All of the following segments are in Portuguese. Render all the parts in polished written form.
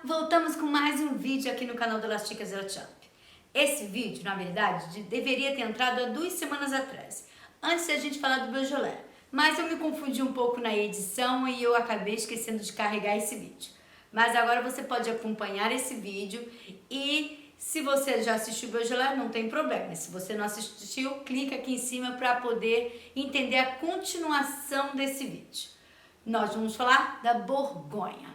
Voltamos com mais um vídeo aqui no canal do Las Chicas del Champ. Esse vídeo, na verdade, deveria ter entrado há 2 semanas atrás, antes da gente falar do Beaujolais. Mas eu me confundi um pouco na edição e eu acabei esquecendo de carregar esse vídeo. Mas agora você pode acompanhar esse vídeo e se você já assistiu o Beaujolais, não tem problema. Se você não assistiu, clica aqui em cima para poder entender a continuação desse vídeo. Nós vamos falar da Borgonha.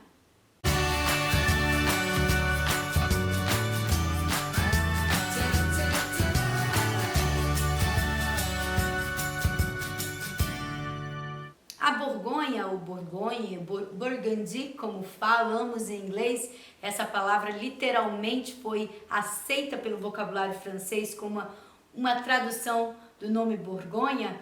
A Borgonha, ou Bourgogne, Burgundy, como falamos em inglês, essa palavra literalmente foi aceita pelo vocabulário francês como uma tradução do nome Borgonha.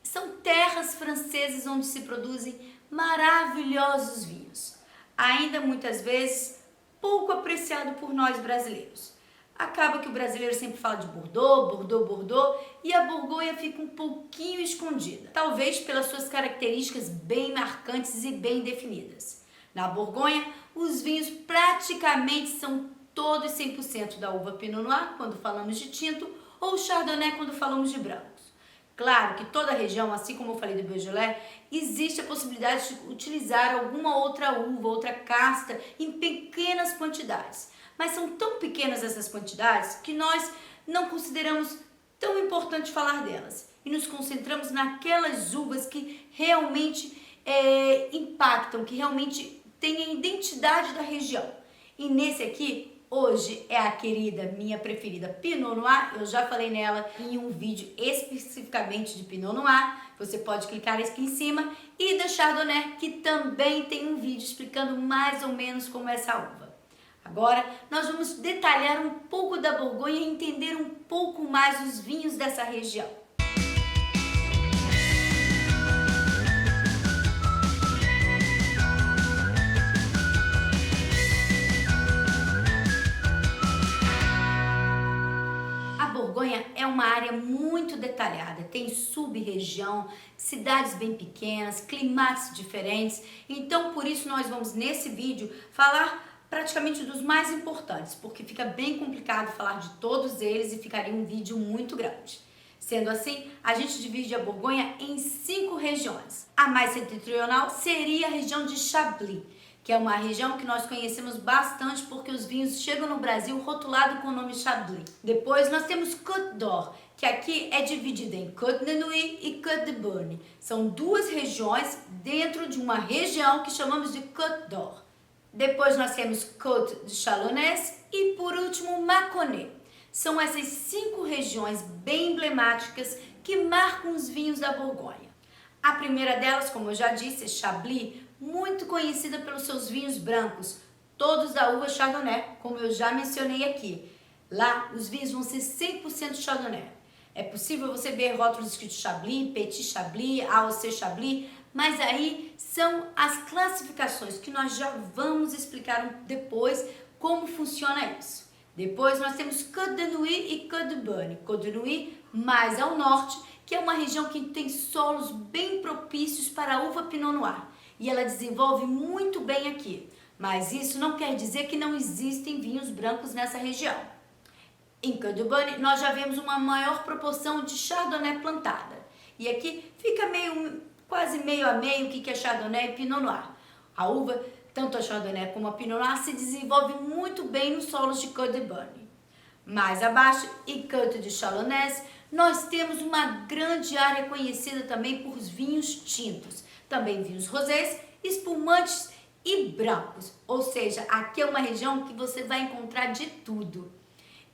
São terras francesas onde se produzem maravilhosos vinhos, ainda muitas vezes pouco apreciado por nós brasileiros. Acaba que o brasileiro sempre fala de Bordeaux, Bordeaux, Bordeaux, e a Borgonha fica um pouquinho escondida, talvez pelas suas características bem marcantes e bem definidas. Na Borgonha, os vinhos praticamente são todos 100% da uva Pinot Noir, quando falamos de tinto, ou Chardonnay, quando falamos de brancos. Claro que toda a região, assim como eu falei do Beaujolais, existe a possibilidade de utilizar alguma outra uva, outra casta, em pequenas quantidades. Mas são tão pequenas essas quantidades que nós não consideramos tão importante falar delas. E nos concentramos naquelas uvas que realmente impactam, que realmente têm a identidade da região. E nesse aqui, hoje, é a querida, minha preferida Pinot Noir. Eu já falei nela em um vídeo especificamente de Pinot Noir. Você pode clicar aqui em cima. E da Chardonnay, que também tem um vídeo explicando mais ou menos como é essa uva. Agora, nós vamos detalhar um pouco da Borgonha e entender um pouco mais os vinhos dessa região. A Borgonha é uma área muito detalhada, tem sub-região, cidades bem pequenas, climates diferentes. Então, por isso nós vamos nesse vídeo falar praticamente dos mais importantes, porque fica bem complicado falar de todos eles e ficaria um vídeo muito grande. Sendo assim, a gente divide a Borgonha em 5 regiões. A mais setentrional seria a região de Chablis, que é uma região que nós conhecemos bastante porque os vinhos chegam no Brasil rotulado com o nome Chablis. Depois nós temos Côte d'Or, que aqui é dividida em Côte de Nuits e Côte de Beaune. São 2 regiões dentro de uma região que chamamos de Côte d'Or. Depois nós temos Côte de Chalonnes e por último Mâconnais. São essas 5 regiões bem emblemáticas que marcam os vinhos da Borgonha. A primeira delas, como eu já disse, é Chablis, muito conhecida pelos seus vinhos brancos, todos da uva Chardonnay, como eu já mencionei aqui. Lá os vinhos vão ser 100% Chardonnay. É possível você ver rótulos escritos Chablis, Petit Chablis, AOC Chablis, mas aí são as classificações que nós já vamos explicar depois como funciona isso. Depois nós temos Côte de Nuits e Côte de Beaune. Côte de Nuits mais ao norte, que é uma região que tem solos bem propícios para a uva Pinot Noir. E ela desenvolve muito bem aqui. Mas isso não quer dizer que não existem vinhos brancos nessa região. Em Côte de Beaune nós já vemos uma maior proporção de Chardonnay plantada. E aqui fica quase meio a meio o que é Chardonnay e Pinot Noir. A uva, tanto a Chardonnay como a Pinot Noir, se desenvolve muito bem nos solos de Côte de Beaune. Mais abaixo, em Côte de Chalonnes, nós temos uma grande área conhecida também por vinhos tintos, também vinhos rosés, espumantes e brancos. Ou seja, aqui é uma região que você vai encontrar de tudo.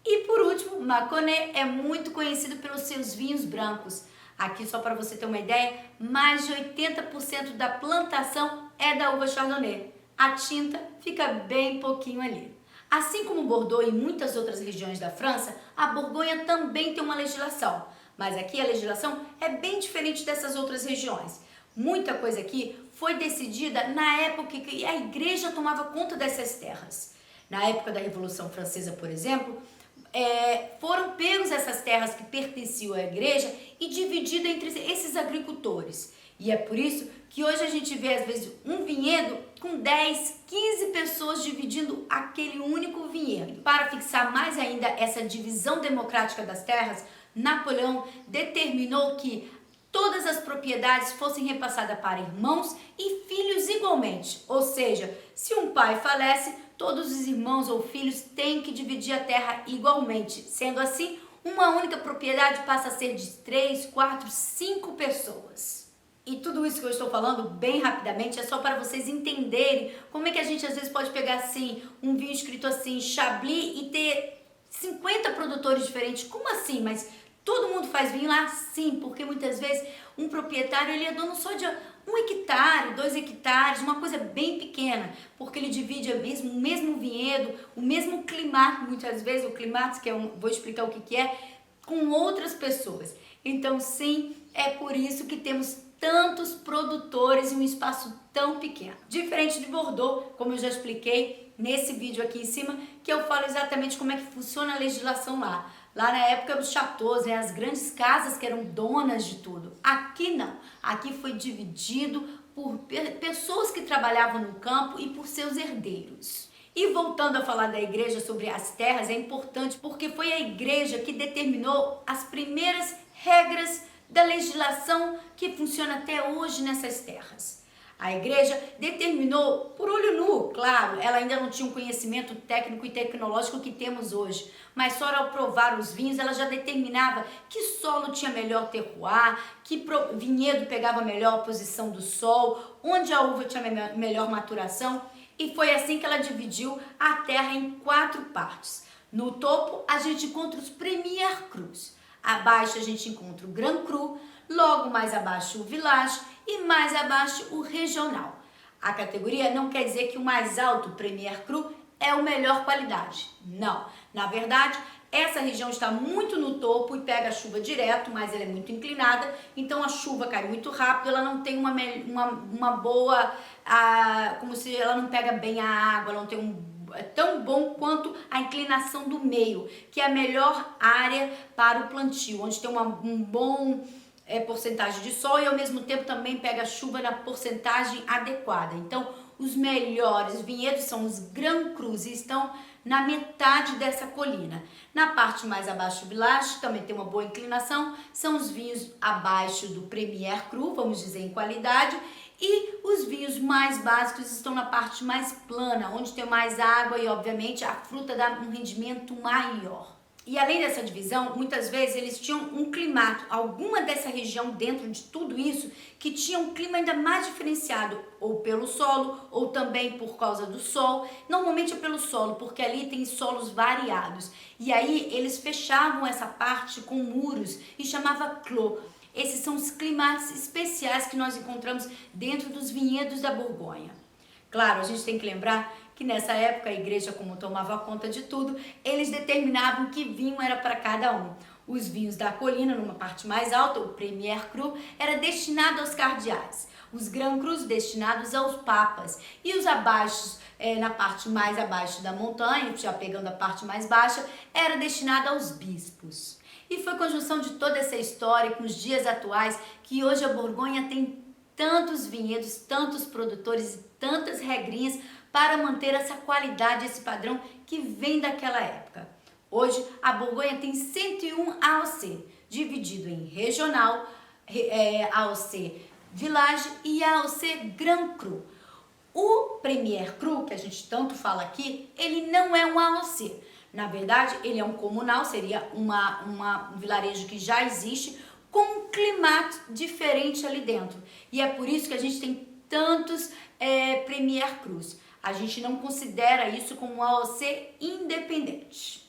E por último, Mâconnais é muito conhecido pelos seus vinhos brancos. Aqui, só para você ter uma ideia, mais de 80% da plantação é da uva Chardonnay. A tinta fica bem pouquinho ali. Assim como Bordeaux e muitas outras regiões da França, a Borgonha também tem uma legislação. Mas aqui a legislação é bem diferente dessas outras regiões. Muita coisa aqui foi decidida na época que a igreja tomava conta dessas terras. Na época da Revolução Francesa, por exemplo, foram pegos essas terras que pertenciam à igreja e divididas entre esses agricultores. E é por isso que hoje a gente vê, às vezes, um vinhedo com 10, 15 pessoas dividindo aquele único vinhedo. Para fixar mais ainda essa divisão democrática das terras, Napoleão determinou que todas as propriedades fossem repassadas para irmãos e filhos igualmente. Ou seja, se um pai falece, todos os irmãos ou filhos têm que dividir a terra igualmente. Sendo assim, uma única propriedade passa a ser de 3, 4, 5 pessoas. E tudo isso que eu estou falando bem rapidamente é só para vocês entenderem como é que a gente às vezes pode pegar assim, um vinho escrito assim, Chablis, e ter 50 produtores diferentes. Como assim? Mas todo mundo faz vinho lá? Sim, porque muitas vezes um proprietário ele é dono só de 1 hectare, 2 hectares, uma coisa bem pequena, porque ele divide o mesmo vinhedo, o mesmo clima, muitas vezes o climax, que vou explicar o que é, com outras pessoas. Então sim, é por isso que temos tantos produtores em um espaço tão pequeno. Diferente de Bordeaux, como eu já expliquei nesse vídeo aqui em cima, que eu falo exatamente como é que funciona a legislação lá. Lá na época dos chateaus, né, as grandes casas que eram donas de tudo. Aqui não. Aqui foi dividido por pessoas que trabalhavam no campo e por seus herdeiros. E voltando a falar da igreja sobre as terras, é importante porque foi a igreja que determinou as primeiras regras da legislação que funciona até hoje nessas terras. A igreja determinou, por olho nu, claro, ela ainda não tinha um conhecimento técnico e tecnológico que temos hoje, mas só ao provar os vinhos, ela já determinava que solo tinha melhor terroir, que vinhedo pegava melhor posição do sol, onde a uva tinha melhor maturação, e foi assim que ela dividiu a terra em 4 partes. No topo, a gente encontra os Premier Crus. Abaixo a gente encontra o Grand Cru, logo mais abaixo o Village e mais abaixo o Regional. A categoria não quer dizer que o mais alto, Premier Cru, é o melhor qualidade. Não. Na verdade, essa região está muito no topo e pega a chuva direto, mas ela é muito inclinada, então a chuva cai muito rápido, ela não tem uma boa, como se ela não pega bem a água, ela não tem é tão bom quanto a inclinação do meio, que é a melhor área para o plantio, onde tem um bom porcentagem de sol e ao mesmo tempo também pega chuva na porcentagem adequada. Então, os melhores vinhedos são os Grand Crus e estão na metade dessa colina. Na parte mais abaixo do Village, também tem uma boa inclinação, são os vinhos abaixo do Premier Cru, vamos dizer em qualidade, e os vinhos mais básicos estão na parte mais plana, onde tem mais água e, obviamente, a fruta dá um rendimento maior. E além dessa divisão, muitas vezes eles tinham um clima, alguma dessa região dentro de tudo isso, que tinha um clima ainda mais diferenciado, ou pelo solo, ou também por causa do sol. Normalmente é pelo solo, porque ali tem solos variados. E aí eles fechavam essa parte com muros e chamava clos. Esses são os climas especiais que nós encontramos dentro dos vinhedos da Borgonha. Claro, a gente tem que lembrar que nessa época a igreja, como tomava conta de tudo, eles determinavam que vinho era para cada um. Os vinhos da colina, numa parte mais alta, o Premier Cru, era destinado aos cardeais. Os Grand Crus destinados aos papas. E os abaixos, na parte mais abaixo da montanha, já pegando a parte mais baixa, era destinado aos bispos. E foi a conjunção de toda essa história com os dias atuais que hoje a Borgonha tem tantos vinhedos, tantos produtores e tantas regrinhas para manter essa qualidade, esse padrão que vem daquela época. Hoje a Borgonha tem 101 AOC, dividido em Regional, AOC Village e AOC Grand Cru. O Premier Cru, que a gente tanto fala aqui, ele não é um AOC. Na verdade, ele é um comunal, seria um vilarejo que já existe, com um clima diferente ali dentro. E é por isso que a gente tem tantos Premier Crus. A gente não considera isso como um AOC independente.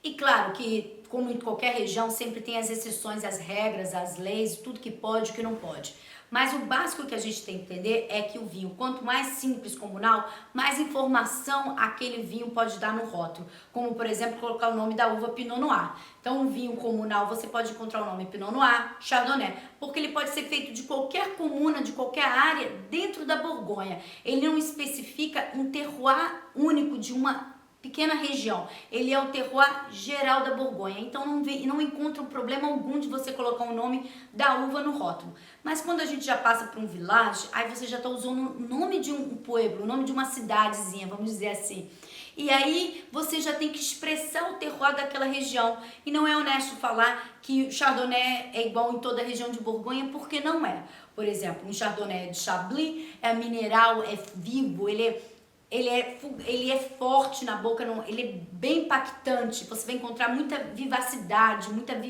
E claro que, como em qualquer região, sempre tem as exceções, as regras, as leis, tudo que pode e que não pode. Mas o básico que a gente tem que entender é que o vinho, quanto mais simples, comunal, mais informação aquele vinho pode dar no rótulo. Como, por exemplo, colocar o nome da uva Pinot Noir. Então, um vinho comunal, você pode encontrar o nome Pinot Noir, Chardonnay, porque ele pode ser feito de qualquer comuna, de qualquer área dentro da Borgonha. Ele não especifica um terroir único de uma pequena região. Ele é o terroir geral da Borgonha. Então não encontra um problema algum de você colocar o nome da uva no rótulo. Mas quando a gente já passa para um village, aí você já está usando o nome de um pueblo, o nome de uma cidadezinha, vamos dizer assim. E aí você já tem que expressar o terroir daquela região. E não é honesto falar que o Chardonnay é igual em toda a região de Borgonha, porque não é. Por exemplo, um Chardonnay de Chablis é mineral, é vivo, ele é forte na boca, ele é bem impactante. Você vai encontrar muita vivacidade, muita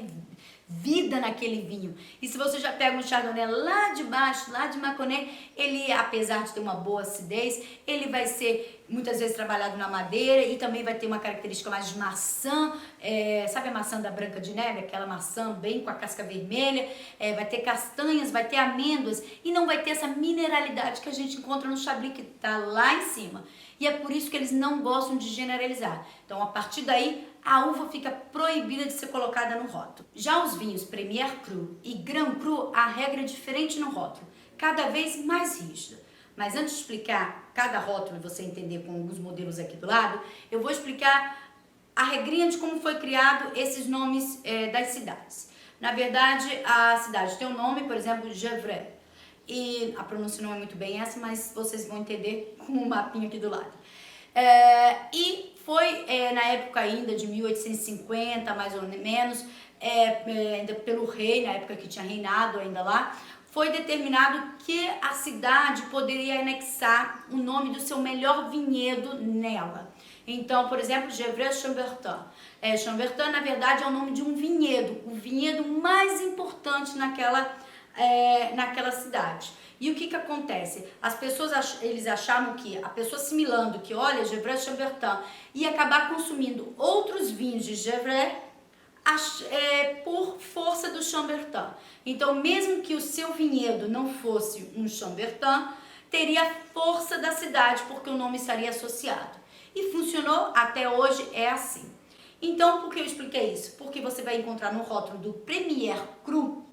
vida naquele vinho. E se você já pega um Chardonnay lá de baixo, lá de Mâconnais, ele, apesar de ter uma boa acidez, ele vai ser muitas vezes trabalhado na madeira e também vai ter uma característica mais de maçã, sabe a maçã da Branca de Neve? Aquela maçã bem com a casca vermelha, vai ter castanhas, vai ter amêndoas e não vai ter essa mineralidade que a gente encontra no Chablis, que está lá em cima. E é por isso que eles não gostam de generalizar. Então, a partir daí, a uva fica proibida de ser colocada no rótulo. Já os vinhos Premier Cru e Grand Cru, a regra é diferente no rótulo, cada vez mais rígida. Mas antes de explicar cada rótulo e você entender com alguns modelos aqui do lado, eu vou explicar a regrinha de como foi criado esses nomes das cidades. Na verdade, a cidade tem um nome, por exemplo, Gevrey. E a pronúncia não é muito bem essa, mas vocês vão entender com o mapinha aqui do lado. E foi na época ainda de 1850, mais ou menos, ainda pelo rei, na época que tinha reinado ainda lá, foi determinado que a cidade poderia anexar o nome do seu melhor vinhedo nela. Então, por exemplo, Gevrey-Chambertin. Chambertin, na verdade, é o nome de um vinhedo, o vinhedo mais importante naquela cidade. E o que acontece? As pessoas, eles achavam que a pessoa assimilando que, olha, Gevrey-Chambertin, ia acabar consumindo outros vinhos de Gevrey por força do Chambertin. Então, mesmo que o seu vinhedo não fosse um Chambertin, teria força da cidade, porque o nome estaria associado. E funcionou, até hoje é assim. Então, por que eu expliquei isso? Porque você vai encontrar no rótulo do Premier Cru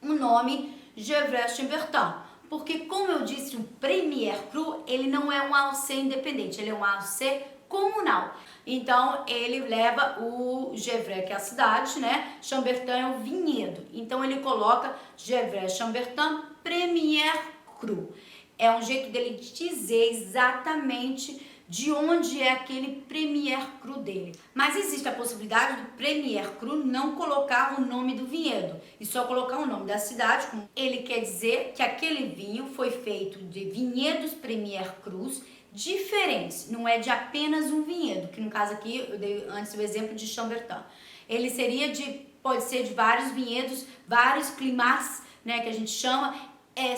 o nome Gevrey-Chambertin, porque, como eu disse, o Premier Cru, ele não é um AOC independente, ele é um AOC comunal. Então, ele leva o Gevrey, que é a cidade, né? Chambertin é o vinhedo. Então, ele coloca Gevrey-Chambertin Premier Cru. É um jeito dele dizer exatamente de onde é aquele Premier Cru dele. Mas existe a possibilidade do Premier Cru não colocar o nome do vinhedo e só colocar o nome da cidade. Ele quer dizer que aquele vinho foi feito de vinhedos Premier Crus diferentes, não é de apenas um vinhedo, que no caso aqui eu dei antes o exemplo de Chambertin. Ele pode ser de vários vinhedos, vários climates, né, que a gente chama,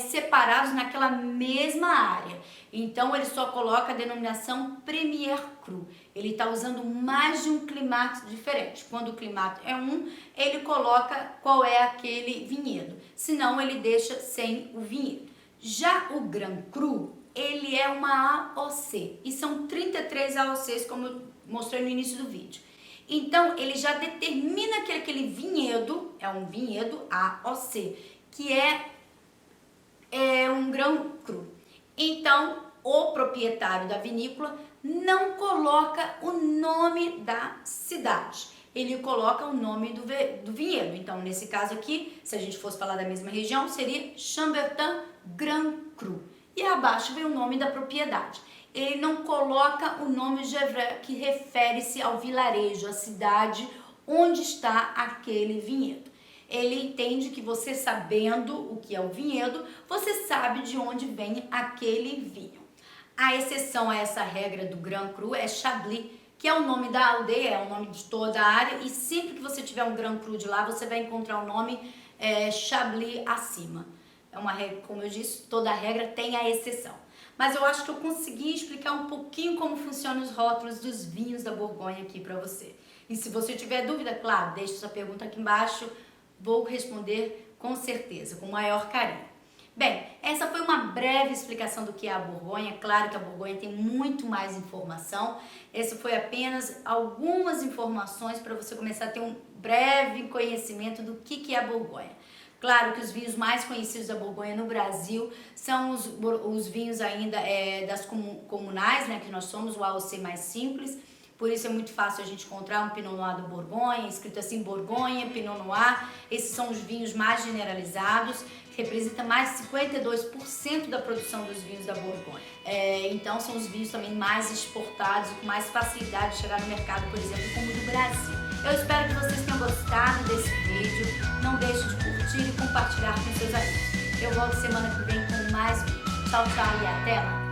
separados naquela mesma área. Então ele só coloca a denominação Premier Cru. Ele está usando mais de um climate diferente. Quando o climate é um, ele coloca qual é aquele vinhedo. Senão ele deixa sem o vinhedo. Já o Grand Cru, ele é uma AOC. E são 33 AOCs, como eu mostrei no início do vídeo. Então ele já determina que aquele vinhedo é um vinhedo AOC, que é um Grand Cru. Então, o proprietário da vinícola não coloca o nome da cidade, ele coloca o nome do vinhedo. Então, nesse caso aqui, se a gente fosse falar da mesma região, seria Chambertin Grand Cru. E abaixo vem o nome da propriedade. Ele não coloca o nome Gevrey, que refere-se ao vilarejo, à cidade onde está aquele vinhedo. Ele entende que você, sabendo o que é o vinhedo, você sabe de onde vem aquele vinho. A exceção a essa regra do Grand Cru é Chablis, que é o nome da aldeia, é o nome de toda a área, e sempre que você tiver um Grand Cru de lá, você vai encontrar o nome Chablis acima. É uma regra, como eu disse, toda regra tem a exceção. Mas eu acho que eu consegui explicar um pouquinho como funcionam os rótulos dos vinhos da Borgonha aqui para você. E se você tiver dúvida, claro, deixe sua pergunta aqui embaixo. Vou responder com certeza, com o maior carinho. Bem, essa foi uma breve explicação do que é a Borgonha. Claro que a Borgonha tem muito mais informação. Essa foi apenas algumas informações para você começar a ter um breve conhecimento do que é a Borgonha. Claro que os vinhos mais conhecidos da Borgonha no Brasil são os vinhos ainda das comunais, né, que nós somos, o AOC mais simples. por isso é muito fácil a gente encontrar um Pinot Noir da Borgonha, escrito assim Borgonha, Pinot Noir. Esses são os vinhos mais generalizados, representa mais de 52% da produção dos vinhos da Borgonha. Então são os vinhos também mais exportados e com mais facilidade de chegar no mercado, por exemplo, como o do Brasil. Eu espero que vocês tenham gostado desse vídeo. Não deixe de curtir e compartilhar com seus amigos. Eu volto semana que vem com mais vídeos. Tchau, tchau e até lá!